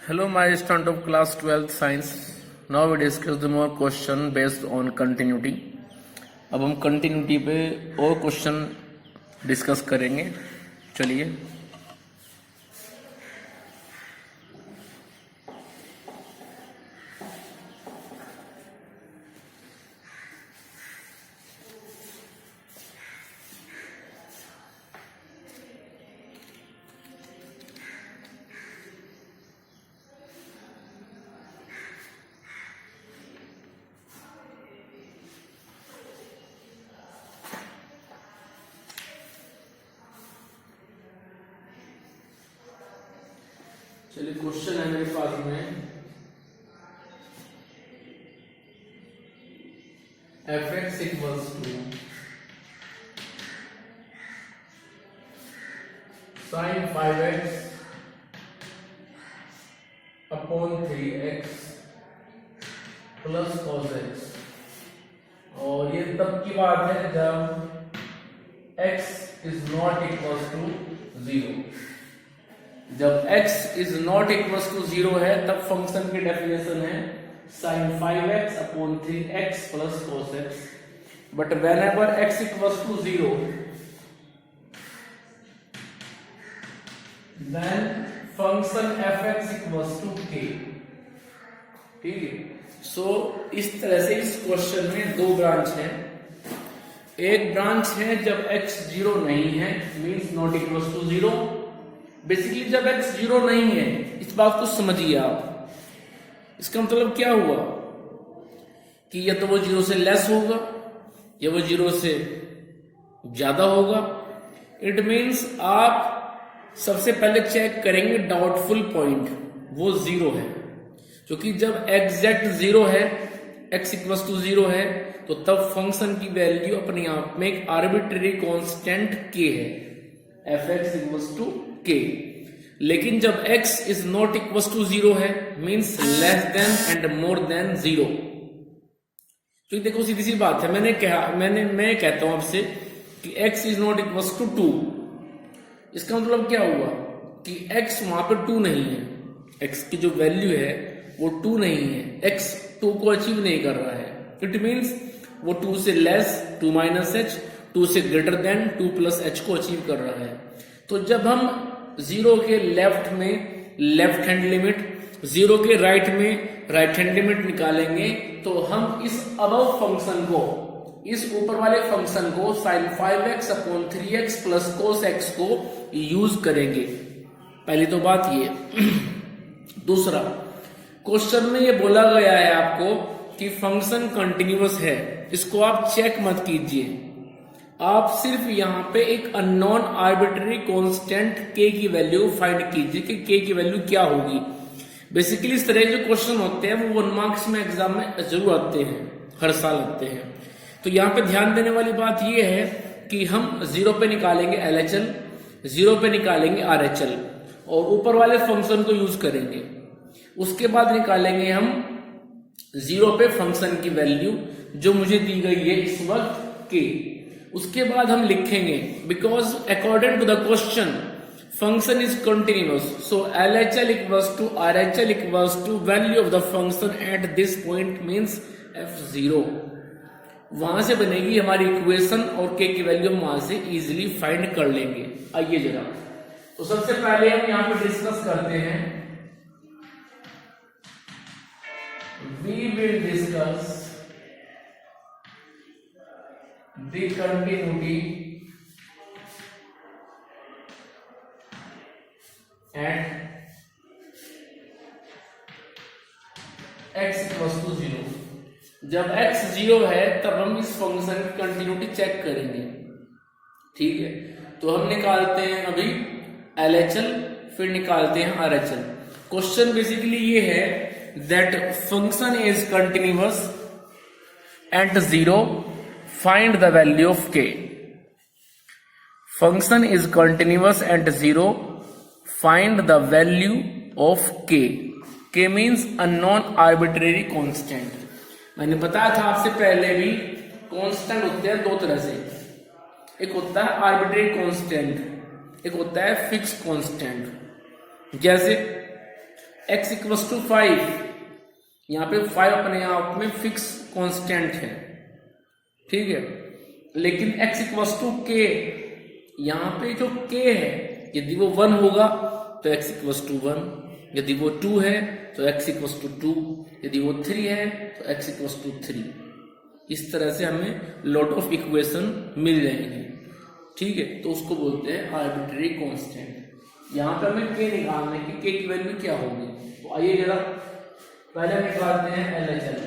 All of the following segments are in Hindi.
Hello, my student of class 12th science. Now we discuss the more question based on continuity. अब हम continuity पे और क्वेश्चन डिस्कस करेंगे. चलिए. चलिए क्वेश्चन है मेरे पास में f(x) equals to sin 5x upon 3x plus cos x। और ये तब की बात है जब x is not equals to 0। जब x is not equals to 0 है तब फंक्शन की डेफिनेशन है sin 5x upon 3x plus cos x। But whenever x equals to 0 then function fx equals to k। ठीक है, सो इस तरह से इस क्वेश्चन में दो ब्रांच है। एक ब्रांच है जब x 0 नहीं है means not equals to 0। Basically जब x 0 नहीं है, इस बात को समझिए आप। इसका मतलब क्या हुआ कि या तो वो 0 से लेस होगा या वो 0 से ज्यादा होगा। इट मीन्स आप सबसे पहले चेक करेंगे डाउटफुल पॉइंट, वो 0 है। क्योंकि जब एग्जैक्ट 0 है, x इक्वल्स टू 0 है, तो तब फंक्शन की वैल्यू अपने आप में एक आर्बिट्रेरी कांस्टेंट k है, f(x) इक्वल्स टू k। लेकिन जब x is not equals to 0 है means less than and more than 0। तो देखो सीधी सी बात है, मैं कहता हूं आपसे कि x is not equals to 2। इसका मतलब क्या हुआ कि x वहां पे 2 नहीं है, x की जो वैल्यू है वो 2 नहीं है, x 2 को अचीव नहीं कर रहा है। इट मींस वो 2 से लेस 2 माइनस h, 2 से ग्रेटर देन 2 प्लस h को अचीव कर रहा है। तो जब हम 0 के लेफ्ट में लेफ्ट हैंड लिमिट, 0 के राइट में राइट हैंड लिमिट निकालेंगे तो हम इस अबव फंक्शन को, इस ऊपर वाले फंक्शन को sin 5x upon 3x plus cos x को यूज करेंगे। पहली तो बात ये। दूसरा, क्वेश्चन में ये बोला गया है आपको कि फंक्शन कंटिन्यूअस है, इसको आप चेक मत कीजिए। आप सिर्फ यहां पे एक अननोन आर्बिट्रेरी कांस्टेंट k की वैल्यू फाइंड कीजिए कि k की वैल्यू क्या होगी। बेसिकली इस तरह जो क्वेश्चन होते हैं वो 1 मार्क्स में एग्जाम में जरूर आते हैं, हर साल आते हैं। तो यहाँ पे ध्यान देने वाली बात ये है कि हम 0 पे निकालेंगे LHL, 0 पे निकालेंगे RHL और ऊपर वाले फंक्शन को यूज करेंगे। उसके बाद निकालेंगे हम 0 पे फंक्शन की वैल्यू जो मुझे दी गई है इस वक्त k। उसके बाद हम लिखेंगे because according to the question function is continuous, so LHL equals to RHL equals to value of the function at this point means f0। वहां से बनेगी हमारी इक्वेशन और k की वैल्यू हम वहां से इजीली फाइंड कर लेंगे। आइए जरा, तो सबसे पहले हम यहां पे डिस्कस करते हैं, we will discuss the continuity at x equals to 0। जब x 0 है तब हम इस फंक्शन की कंटिन्यूटी चेक करेंगे। ठीक है, तो हम निकालते हैं अभी LHL, फिर निकालते हैं RHL। क्वेश्चन बेसिकली ये है that function is continuous at 0, find the value of k। function is continuous at 0, find the value of k। k means unknown arbitrary constant। मैंने बताया था आपसे पहले भी, कांस्टेंट होते हैं दो तरह से, एक होता है आर्बिट्रेरी कांस्टेंट, एक होता है फिक्स कांस्टेंट। जैसे x इक्वल्स टू 5, यहाँ पे 5 अपने आप में फिक्स कांस्टेंट है, ठीक है। लेकिन x इक्वल्स टू k, यहाँ पे जो k है यदि वो 1 होगा तो x इक्वल्स टू 1, यदि वो 2 है तो x इक्वल्स टू 2, यदि वो 3 है तो x इक्वल्स टू 3। इस तरह से हमें लॉट ऑफ इक्वेशन मिल जाएंगे, ठीक है। तो उसको बोलते हैं आर्बिट्रेरी कांस्टेंट। यहाँ पे हमें k निकालना है कि k की वैल्यू क्या होगी। तो आइए जरा पहले हम निकालते हैं LHS,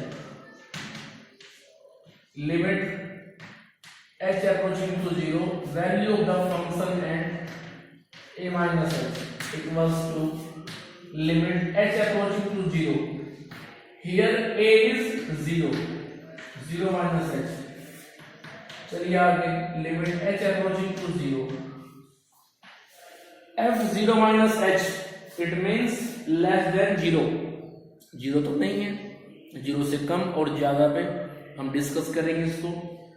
limit h approaching to 0, value of the function at a minus h equals to limit h approaching to 0, here a is 0, 0 minus h। चलिए आगे, limit h approaching to 0, f 0 minus h, it means less than 0, 0 तो नहीं है, 0 से कम और ज्यादा पे हम डिस्कस करेंगे इसको।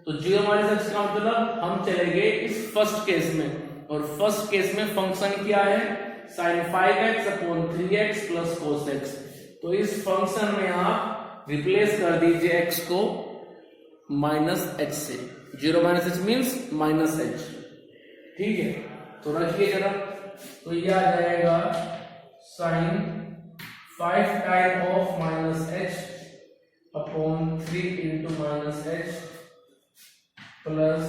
तो 0 माइनस h का मतलब हम चलेंगे इस फर्स्ट केस में, और फर्स्ट केस में फंक्शन क्या है, sin 5x upon 3x plus cos x। तो इस फंक्शन में आप रिप्लेस कर दीजिए x को माइनस h से, 0 minus h means minus h, ठीक है। तो रखिए जरा, तो ये आ जाएगा sin 5 time of minus h upon 3 into minus h plus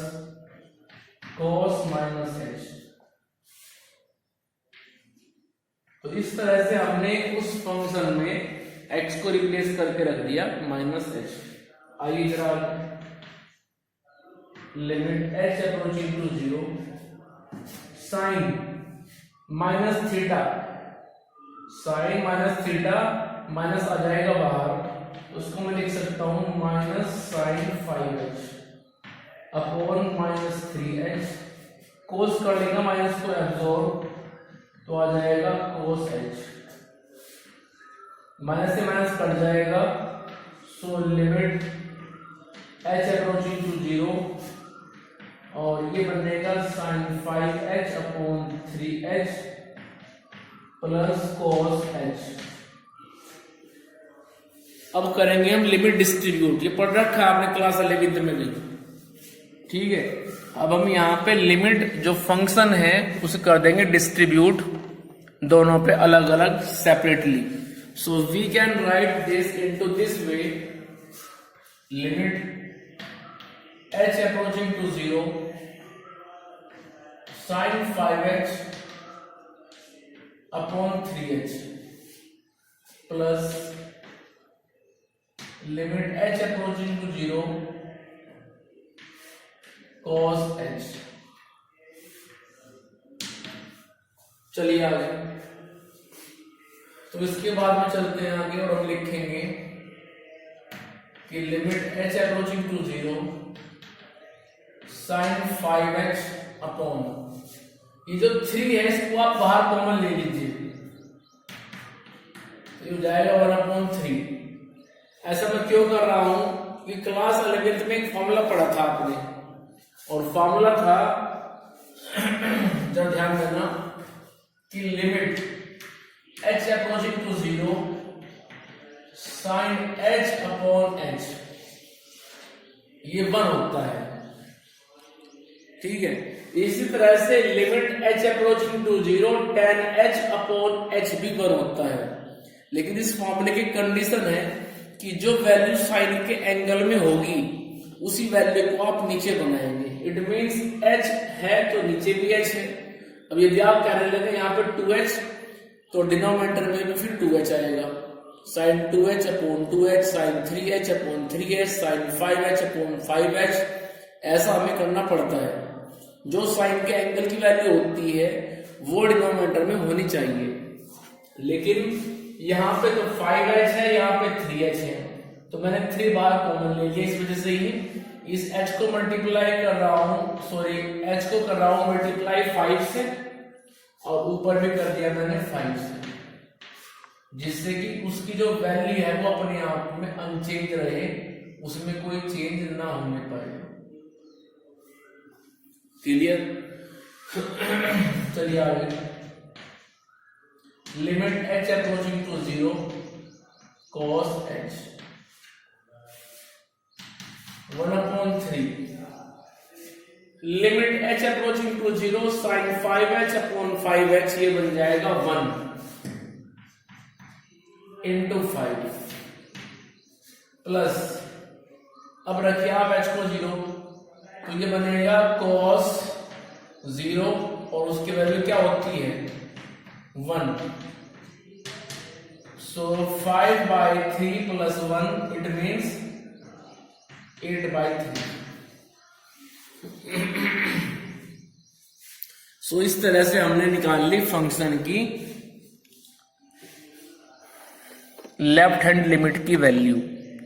cos minus h। तो इस तरह से हमने उस फंक्शन में x को रिप्लेस करके रख दिया माइनस h। आइए जरा limit h approaching to 0, sine minus theta, sine minus theta minus आ जाएगा बाहर, उसको मैं लिख सकता हूं minus sine 5h upon minus 3h, cos कर लेगा माइनस को एब्जॉर्ब, तो आ जाएगा कोस h, माइनस से माइनस कट जाएगा, so limit h approaching to 0, और ये बनेगा sine 5h upon 3h plus cos h। अब करेंगे हम लिमिट डिस्ट्रीब्यूट, ये पढ़ रखा है आपने क्लास 11th में भी, ठीक है। अब हम यहाँ पे लिमिट जो फंक्शन है उसे कर देंगे डिस्ट्रीब्यूट दोनों पे अलग अलग separately. So we can write this into this way, limit h approaching to 0 sine 5h upon 3h plus limit h approaching to 0 cos h। चलिए आगे, तो इसके बाद में चलते हैं आगे और हम लिखेंगे कि limit h approaching to 0 sine 5h upon, ये जो 3 है इसको आप बाहर कॉमन ले लीजिए, तो ये हो जाएगा 1/3। ऐसा मैं क्यों कर रहा हूं कि क्लास 11th में एक फॉर्मूला पढ़ा था आपने, और फॉर्मूला था जब ध्यान देना कि limit h approaching to 0 sine h upon h, ये 1 होता है, ठीक है। इसी तरह से limit h approaching to 0 tan h upon h भी 1 होता है। लेकिन इस फॉर्मूले की कंडीशन है कि जो वैल्यू साइन के एंगल में होगी उसी वैल्यू को आप नीचे बनाएंगे। इट मीन्स h है तो नीचे भी h है। अब यदि आप कहने लगे यहाँ पे 2h, तो डिनोमिनेटर में भी फिर 2h आएगा, sine 2h upon 2h, sine 3h upon 3h, sine 5h upon 5h। ऐसा हमें करना पड़ता है, जो साइन के एंगल की वैल्यू होती है वो डिनोमिनेटर में होनी चाहिए। लेकिन यहाँ पे तो 5h है, यहाँ पे 3h है, तो मैंने 3 बार कॉमन ले लिया, इस वजह से ही इस h को मल्टीप्लाई कर रहा हूँ, सॉरी h को कर रहा हूँ मल्टीप्लाई 5 से, और ऊपर भी कर दिया मैंने 5 से, जिससे कि उसकी जो वैल्यू है वो अपने आप में अनचेंज रहे, उसमें कोई चेंज ना होने पाए। क्लियर? चलिए आगे, limit h approaching to 0 cos h 1/3 limit h approaching to 0 sin 5h upon 5h, ये बन जाएगा 1 इंटू 5 प्लस, अब रखिए आप h को 0, तो ये बनेगा cos 0 और उसकी वैल्यू क्या होती है 1, so 5/3 plus 1 it means 8/3। सो इस तरह से हमने निकाल ली फंक्शन की लेफ्ट हैंड लिमिट की वैल्यू,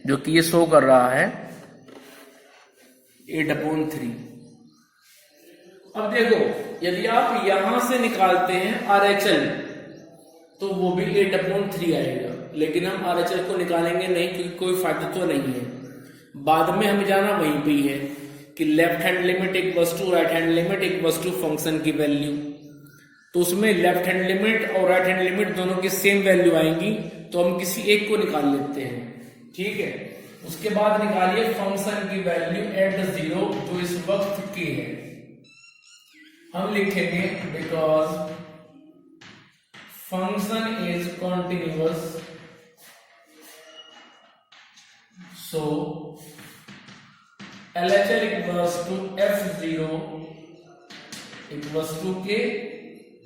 जो कि ये शो कर रहा है 8/3। अब देखो, यदि आप यहां से निकालते हैं RHL तो वो भी 8/3 आएगा, लेकिन हम RHL को निकालेंगे नहीं क्योंकि कोई फायदा तो नहीं है। बाद में हमें जाना वहीं पे है कि left hand limit equals to right hand limit equals to function की वैल्यू, तो उसमें लेफ्ट हैंड लिमिट और राइट हैंड लिमिट दोनों की सेम वैल्यू आएंगी, तो हम किसी एक को निकाल लेते हैं। ठीक है, उसके बाद निकालिए फंक्शन की वैल्यू एट 0 जो इस वक्त की है। हम लिखेंगे because function is continuous, so LHL equals to F0 equals to K,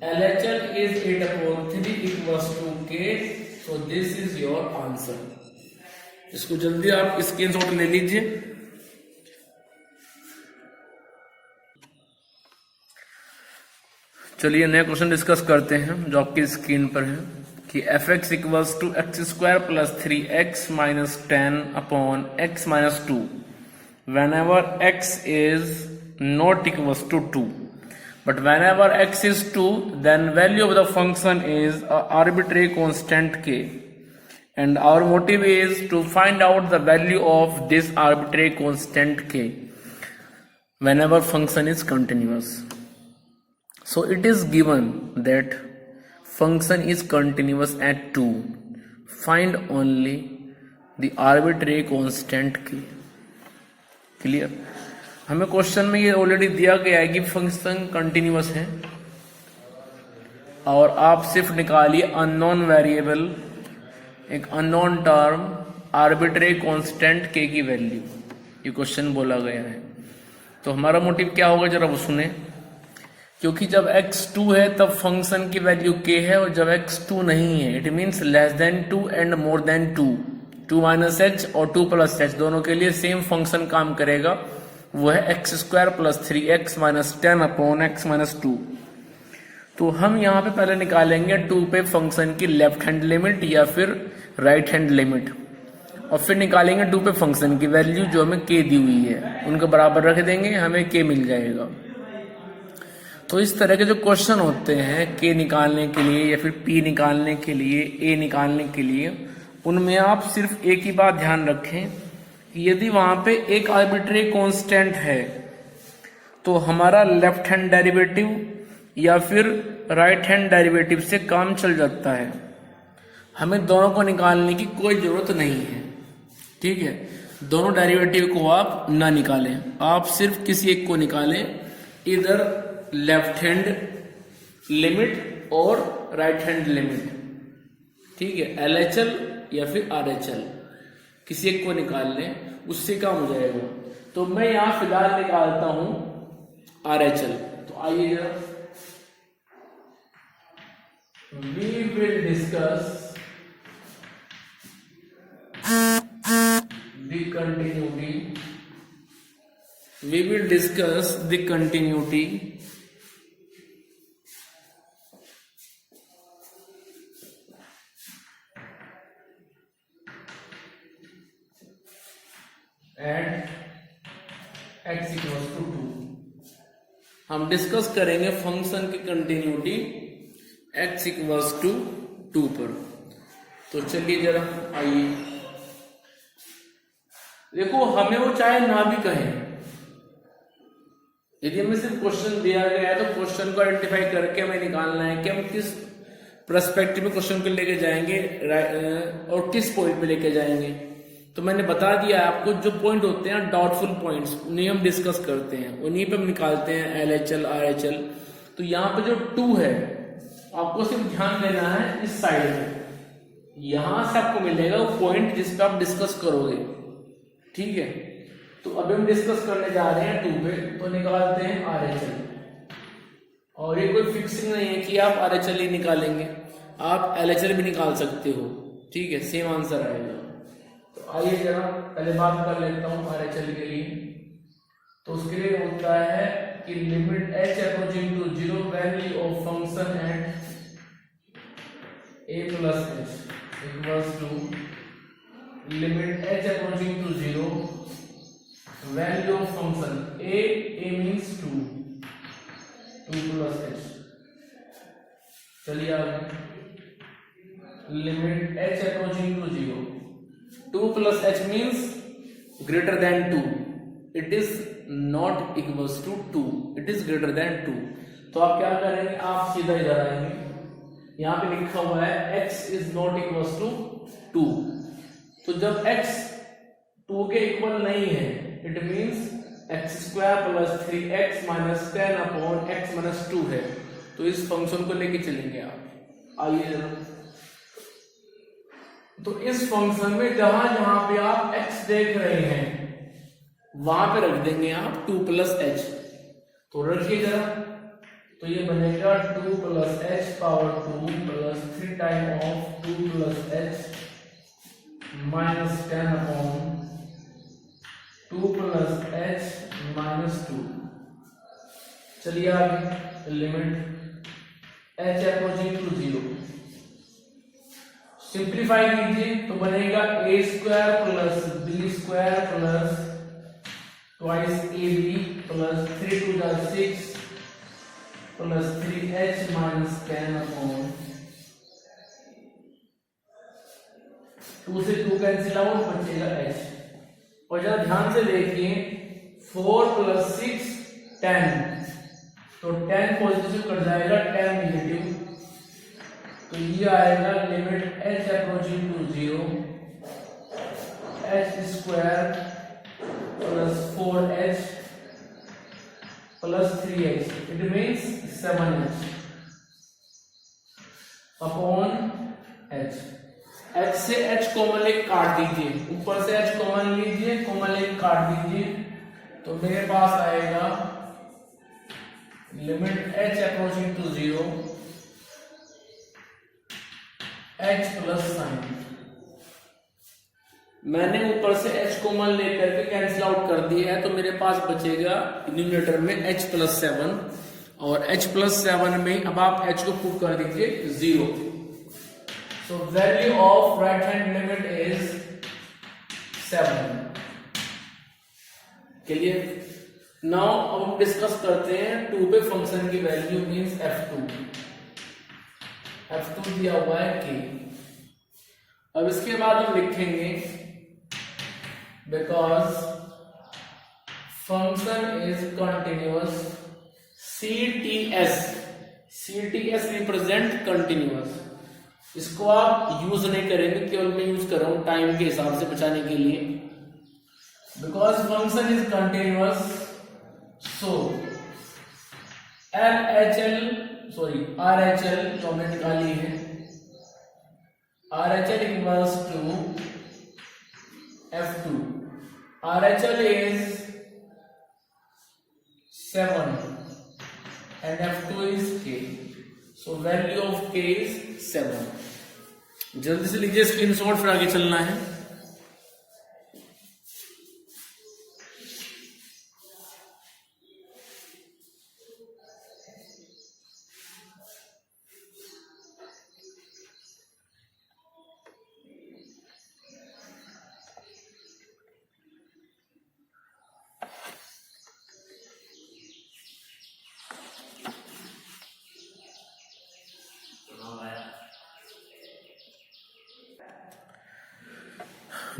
LHL is 8/3 equals to K, so this is your answer। इसको जल्दी आप स्क्रीनशॉट ले लीजिए। चलिए नया क्वेश्चन डिस्कस करते हैं जो आपकी स्क्रीन पर है कि fx equals to x² plus 3x minus 10 upon x minus 2 whenever x is not equals to 2, but whenever x is 2 then value of the function is a arbitrary constant k, and our motive is to find out the value of this arbitrary constant k whenever function is continuous। So it is given that function is continuous at 2, find only the arbitrary constant k। Clear, हमें क्वेश्चन में ये ऑलरेडी दिया गया है कि फंक्शन कंटिन्यूअस है और आप सिर्फ निकालिए अननोन वेरिएबल, एक अननोन टर्म आर्बिट्रेरी कांस्टेंट के की वैल्यू, ये क्वेश्चन बोला गया है। तो हमारा मोटिव क्या होगा जरा वो सुने, क्योंकि जब x2 है तब फंक्शन की वैल्यू k है, और जब x2 नहीं है it means less then 2 and more then 2, 2 minus H और 2 प्लस एच दोनों के लिए सेम फंक्शन काम करेगा, वो है x² plus 3x minus 10 upon x minus 2। तो हम यहाँ पे पहले निकालेंगे 2 पे फंक्शन की लेफ्ट हैंड लिमिट या फिर राइट हैंड लिमिट, और फिर निकालेंगे 2 पे फंक्शन की वैल्यू जो हमें k दी हुई है, उनके बराबर रख देंगे, हमें k मिल जाएगा। तो इस तरह के जो क्वेश्चन होते हैं k निकालने के लिए या फिर p निकालने के लिए, a निकालने के लिए, उनमें आप सिर्फ एक ही बात ध्यान रखें कि यदि वहां पे एक आर्बिट्रेरी कांस्टेंट है तो हमारा लेफ्ट हैंड डेरिवेटिव या फिर राइट हैंड डेरिवेटिव से काम चल जाता है, हमें दोनों को निकालने की कोई जरूरत नहीं है। ठीक है, दोनों डेरिवेटिव को आप ना निकालें, आप सिर्फ किसी एक को निकालें, इधर लेफ्ट हैंड लिमिट और राइट हैंड लिमिट। ठीक है, LHL या फिर RHL किसी एक को निकाल लें, उससे काम हो जाएगा। तो मैं यहां फिलहाल निकालता हूं RHL। तो आइए जरा we will discuss the continuity at x equals to 2। हम डिस्कस करेंगे फंक्शन की कंटिन्यूटी x इक्वल्स टू 2 पर। तो चलिए जरा आइए, देखो हमें वो चाहे ना भी कहें, यदि हमें सिर्फ क्वेश्चन दिया गया है तो क्वेश्चन को आइडेंटिफाई करके हमें निकालना है कि हम किस पर्सपेक्टिव में क्वेश्चन को लेके जाएंगे और किस पॉइंट पे लेके जाएंगे। तो मैंने बता दिया आपको, जो पॉइंट होते हैं डाउटफुल पॉइंट्स, उन्हें हम डिस्कस करते हैं, उन्हीं पे हम निकालते हैं LHL RHL। तो यहाँ पे जो 2 है, आपको सिर्फ ध्यान देना है इस साइड में, यहां से आपको मिलेगा वो पॉइंट जिस पे आप डिस्कस करोगे, ठीक है। तो अभी हम डिस्कस करने जा रहे हैं 2 पे, तो निकालते हैं RHL। और ये कोई फिक्सिंग नहीं है कि आप RHL ही निकालेंगे, आप LHL भी निकाल सकते हो, ठीक है, सेम आंसर आएगा। तो आइए जरा पहले बात कर लेता हूँ RHL के लिए। तो उसके लिए होता है कि limit h approaching to 0 value of function at a plus h equals to limit h approaching to 0 value of function a means 2 plus h। चलिए आगे, limit h approaching to 0, 2 plus h means greater than 2, it is not equals to 2, it is greater than 2। तो आप क्या करेंगे, आप सीधा इधर आएंगे, यहां पे लिखा हुआ है x is not equals to 2। तो जब x 2 के इक्वल नहीं है, it means x square plus 3x minus 10 upon x minus 2 है। तो इस फंक्शन को लेके चलेंगे आप। आइए जरा, तो इस फंक्शन में जहां जहां पे आप x देख रहे हैं वहां पे रख देंगे आप 2 plus h। तो रखिए जरा, तो ये बनेगा 2 plus h power 2 plus 3 time of 2 plus h minus 10 upon 2 plus h minus 2। चलिए आगे, limit h approaching to 0, simplify कीजिए तो बनेगा a square plus b square plus twice ab plus 3 2 जा 6 प्लस 3h माइनस 10 अपॉन 2 से 2 कैंसिल आउट, बचेगा h। और जरा ध्यान से देखिए, 4 प्लस 6 10, तो 10 पॉजिटिव कट जाएगा, 10 नेगेटिव। तो ये आएगा limit h approaching to 0 h square plus 4h plus 3h, it means 7h upon h। h से h कॉमन लेके काट दीजिए, ऊपर से h कॉमन लीजिए, कॉमन लेके काट दीजिए, तो मेरे पास आएगा limit h approaching to 0 h plus sine. मैंने ऊपर से h कॉमन लेकर के कैंसिल आउट कर दिया है, तो मेरे पास बचेगा न्यूमरेटर में h प्लस 7, और h प्लस 7 में अब आप h को पुट कर दीजिए 0। So value of right hand limit is 7। चलिए नाउ अब हम डिस्कस करते हैं 2 पे फंक्शन की वैल्यू मींस f2 दिया हुआ है k। अब इसके बाद हम लिखेंगे because function is continuous, CTS represent continuous. इसको आप यूज नहीं करेंगे, केवल मैं यूज कर रहा हूं टाइम के हिसाब से बचाने के लिए। Because function is continuous, so RHL जो हमने निकाली है, RHL equals to f2। RHL is 7 and f2 is k, so value of k is 7। जल्दी से लीजिए स्क्रीनशॉट, फिर आगे चलना है।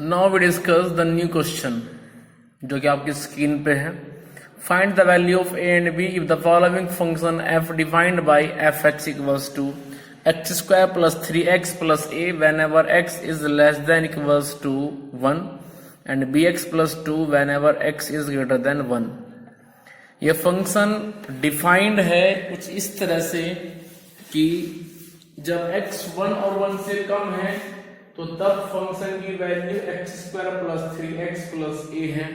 Now we discuss the new question जो कि आपकी स्क्रीन पे है। Find the value of a and b if the following function f defined by fx equals to x square plus 3x plus a whenever x is less than equals to 1 and bx plus 2 whenever x is greater than 1। ये फंक्शन डिफाइंड है कुछ इस तरह से कि जब x 1 और 1 से कम है तो तब फंक्शन की value x square plus 3x plus a है,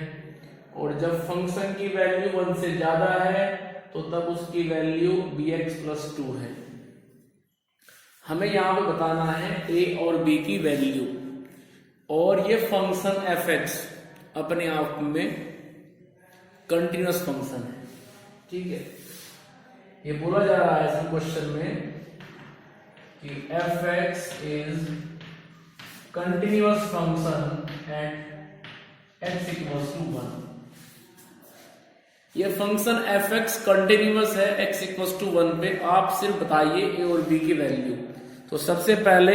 और जब फंक्शन की वैल्यू 1 से ज्यादा है तो तब उसकी वैल्यू bx प्लस 2 है। हमें यहां पे बताना है a और b की वैल्यू, और ये फंक्शन f(x) अपने आप में कंटिन्यूअस फंक्शन है। ठीक है, ये बोला जा रहा है इस क्वेश्चन में कि f(x) is continuous function at x equals to 1। ये फंक्शन f(x) कंटिन्यूअस है x इक्वल्स टू 1 पे। आप सिर्फ बताइए a और b की वैल्यू। तो सबसे पहले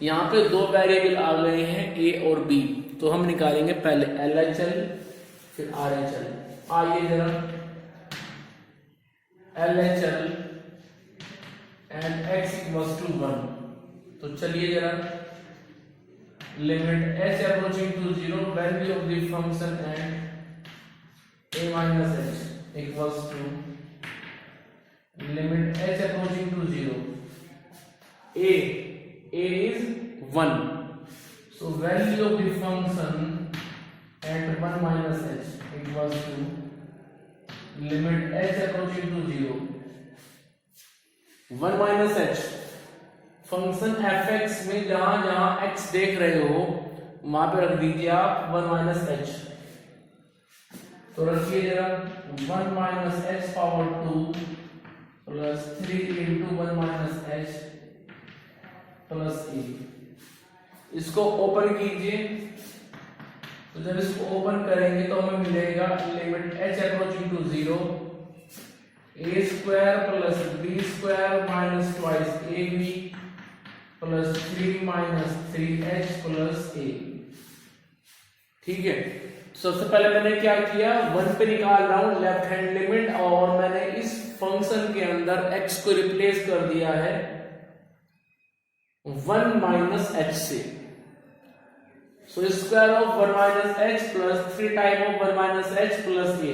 यहाँ पे दो वेरिएबल आ गए हैं a और b, तो हम निकालेंगे पहले LHL फिर RHL। आइए जरा LHL and x equals to 1। तो चलिए जरा limit h approaching to 0 value of the function and a minus h equals to limit h approaching to 0 a is 1, so value of the function at 1 minus h equals to limit h approaching to 0 1 minus h। Function f(x) में जहां जहां x देख रहे हो वहां पे रख दीजिए आप 1 minus h। तो रखिए जरा 1 minus h power 2 plus 3 into 1 minus h plus a। इसको ओपन कीजिए, तो जब इसको ओपन करेंगे तो हमें मिलेगा limit h approaching to 0 a square plus b square minus twice ab plus 3 minus 3h plus a। ठीक है, सबसे पहले मैंने क्या किया, 1 पे निकाल रहा हूं लेफ्ट हैंड लिमिट, और मैंने इस फंक्शन के अंदर x को रिप्लेस कर दिया है 1 माइनस h से। So square of 1 minus h plus 3 time of 1 minus h plus a।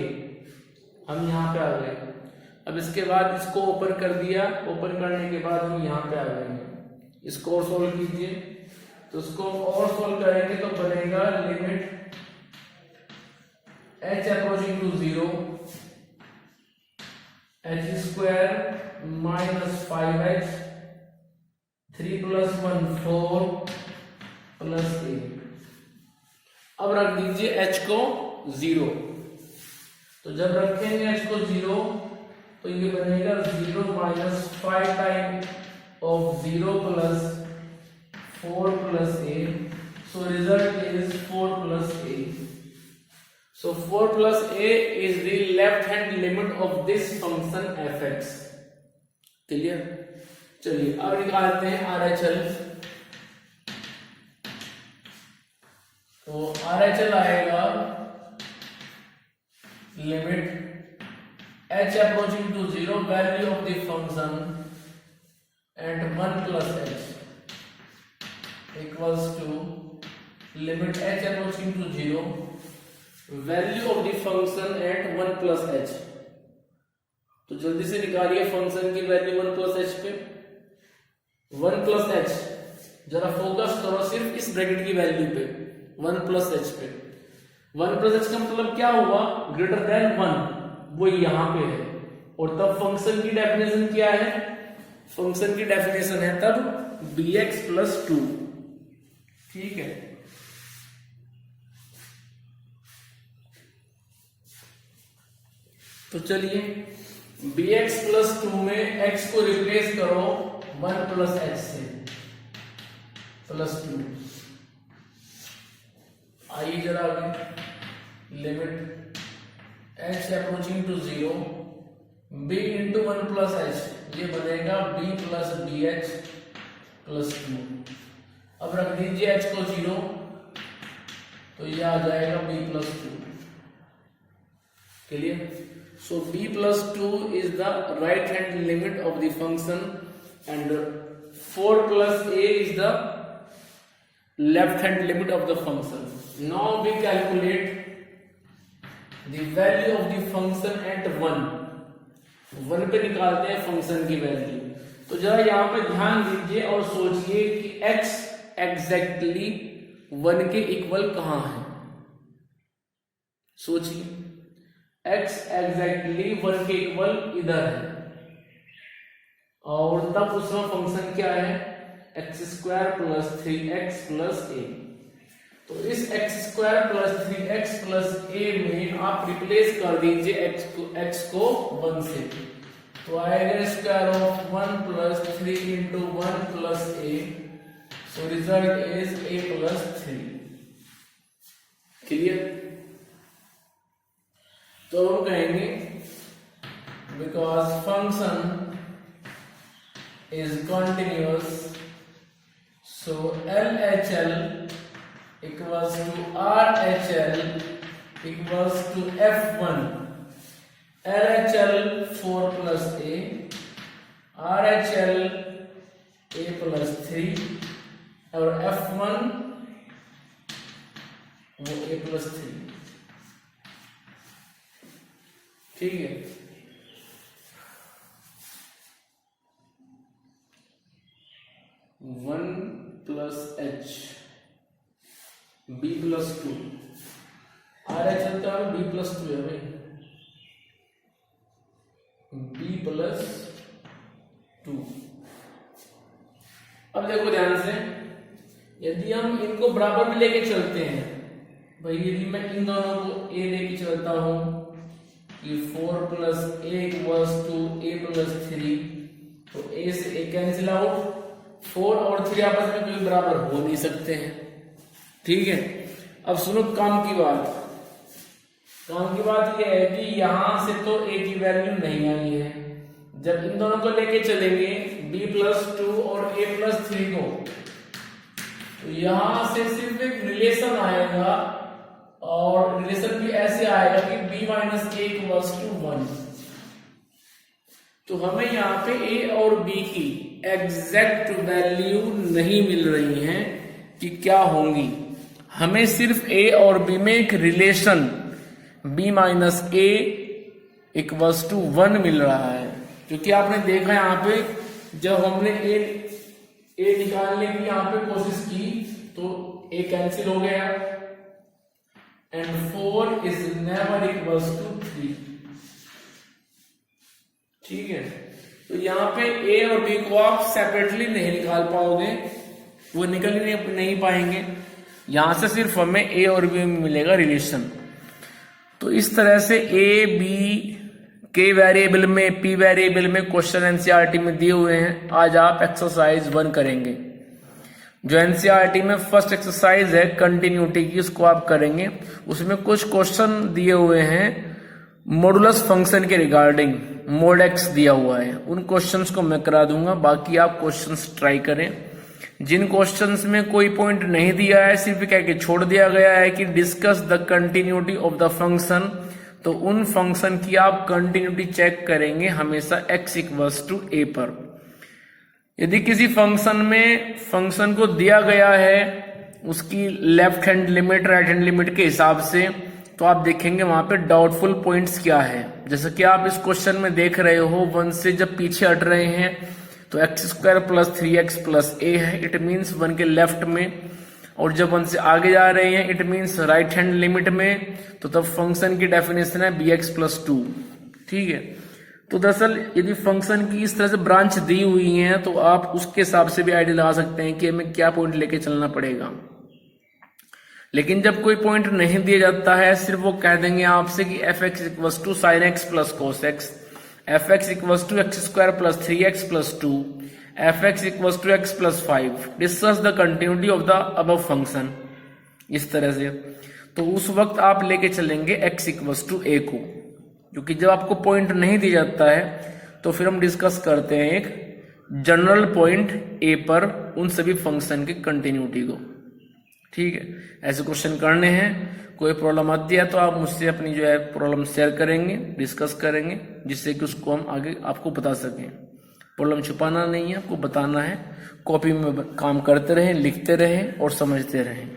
हम यहाँ पे आ गए। अब इसके बाद इसको ओपन कर दिया, ओपन करने के बाद हम यहाँ पे आ गए। इसको और सोल्व कीजिए, तो इसको और सोल्व करेंगे तो बनेगा limit h approaching to 0 h square minus 5h 3 plus 1 4 plus a। अब रख दीजिए h को 0। तो जब रखेंगे h को 0 तो ये बनेगा 0 minus 5 time of 0 plus 4 plus a। So result is 4 plus a। So 4 plus a is the left hand limit of this function f(x)। Clear? चलिए अब निकालते हैं RHL। तो RHL आएगा limit h approaching to 0 value of the function and 1 plus h equals to limit h approaching to 0 value of the function at 1 plus h। तो जल्दी से निकालिए फंक्शन की वैल्यू 1 प्लस h पे। 1 प्लस h, जरा फोकस करो सिर्फ इस ब्रैकेट की वैल्यू पे 1 प्लस h पे। 1 प्लस h का मतलब क्या हुआ, ग्रेटर देन 1, वो यहां पे है। और तब फंक्शन की डेफिनेशन क्या है, फंक्शन की डेफिनेशन है तब bx प्लस 2। ठीक है, तो चलिए bx प्लस 2 में x को रिप्लेस करो 1 प्लस h से प्लस 2। आइए जरा आगे limit h approaching to 0 b into 1 plus h, ये बनेगा b प्लस bh प्लस 2। अब रख दीजिए h को 0, तो ये आ जाएगा b plus 2। Clear? So b plus 2 is the right hand limit of the function and 4 plus a is the left hand limit of the function. Now we calculate the value of the function at 1 पे निकालते हैं फंक्शन की वैल्यू। तो जरा यहाँ पे ध्यान दीजिए और सोचिए कि x एग्जैक्टली 1 के इक्वल कहाँ है। सोचिए, x एग्जैक्टली 1 के इक्वल इधर है, और तब उसमें फंक्शन क्या है, x square plus 3x plus a। तो इस x square plus 3x plus a में आप रिप्लेस कर दीजिए x को 1 से, तो आएगा square of 1 plus 3 into 1 plus a, so result is a plus 3। Clear? तो हम कहेंगे because function is continuous, so LHL equals to RHL equals to F1। LHL 4 plus a, RHL a plus 3 और F1 वो a plus 3। ठीक है, one plus h b plus 2, r h चलता है बी प्लस 2 है भाई, बी प्लस 2। अब देखो ध्यान से, यदि हम इनको बराबर में लेके चलते हैं भाई, यदि मैं इन दोनों को a लेके चलता हूं कि 4 plus a equals to a plus 3, तो a से a कैंसिल आउट, 4 और 3 आपस में कोई बराबर हो नहीं सकते हैं। ठीक है, अब सुनो काम की बात। काम की बात यह है कि यहां से तो a की वैल्यू नहीं आई है, जब इन दोनों को लेके चलेंगे b प्लस 2 और a प्लस 3 को, तो यहां से सिर्फ एक रिलेशन आएगा, और रिलेशन भी ऐसे आएगा कि b minus a equals to 1। तो हमें यहाँ पे a और b की एग्जैक्ट वैल्यू नहीं मिल रही है कि क्या होंगी, हमें सिर्फ a और b में एक relation b minus a equals to 1 मिल रहा है। क्योंकि आपने देखा यहाँ पे जब हमने a निकालने की यहाँ पे कोशिश की तो a कैंसिल हो गया, and 4 is never equals to 3। ठीक है, तो यहाँ पे a और b को आप सेपरेटली नहीं निकाल पाओगे, वो निकल ही नहीं पाएंगे। यहां से सिर्फ हमें a और b में मिलेगा रिलेशन। तो इस तरह से a b के वेरिएबल में, p वेरिएबल में क्वेश्चन एनसीईआरटी में दिए हुए हैं। आज आप एक्सरसाइज 1 करेंगे, जो एनसीईआरटी में फर्स्ट एक्सरसाइज है कंटिन्यूटी की, उसको आप करेंगे। उसमें कुछ क्वेश्चन दिए हुए हैं मॉडुलस फंक्शन के रिगार्डिंग, मोड एक्स दिया हुआ है, उन क्वेश्चंस को मैं करा दूंगा। बाकी आप क्वेश्चंस ट्राई करें। जिन क्वेश्चंस में कोई पॉइंट नहीं दिया है, सिर्फ कह के छोड़ दिया गया है कि discuss the continuity of the function, तो उन फंक्शन की आप कंटिन्यूटी चेक करेंगे हमेशा x इक्वल्स टू a पर। यदि किसी फंक्शन में फंक्शन को दिया गया है उसकी left hand limit right hand limit के हिसाब से, तो आप देखेंगे वहां पे डाउटफुल पॉइंट्स क्या है। जैसे कि आप इस क्वेश्चन में देख रहे हो, 1 से जब पीछे हट रहे हैं तो x square plus 3x plus a है, इट मीन्स 1 के लेफ्ट में, और जब 1 से आगे जा रहे हैं it means right hand limit में, तो तब फंक्शन की डेफिनेशन है bx प्लस 2। ठीक है, तो दरअसल यदि फंक्शन की इस तरह से ब्रांच दी हुई है तो आप उसके हिसाब से भी आइडिया लगा सकते हैं कि हमें क्या पॉइंट लेके चलना पड़ेगा। लेकिन जब कोई पॉइंट नहीं दिया जाता है, सिर्फ वो कह देंगे आपसे कि f x equals to sine x plus cos x, f x equals to x square plus 3x plus 2, f x equals to x plus 5, discuss the continuity of the above function, इस तरह से। तो उस वक्त आप लेके चलेंगे x इक्वल्स टू a को, क्योंकि जब आपको पॉइंट नहीं दिया जाता है तो फिर हम डिस्कस करते हैं एक जनरल पॉइंट a पर उन सभी फंक्शन की कंटिन्यूटी को। ठीक है, ऐसे क्वेश्चन करने हैं। कोई प्रॉब्लम आती है तो आप मुझसे अपनी जो है प्रॉब्लम शेयर करेंगे, डिस्कस करेंगे, जिससे कि उसको हम आगे आपको बता सकें। प्रॉब्लम छुपाना नहीं है, आपको बताना है। कॉपी में काम करते रहें, लिखते रहें और समझते रहें।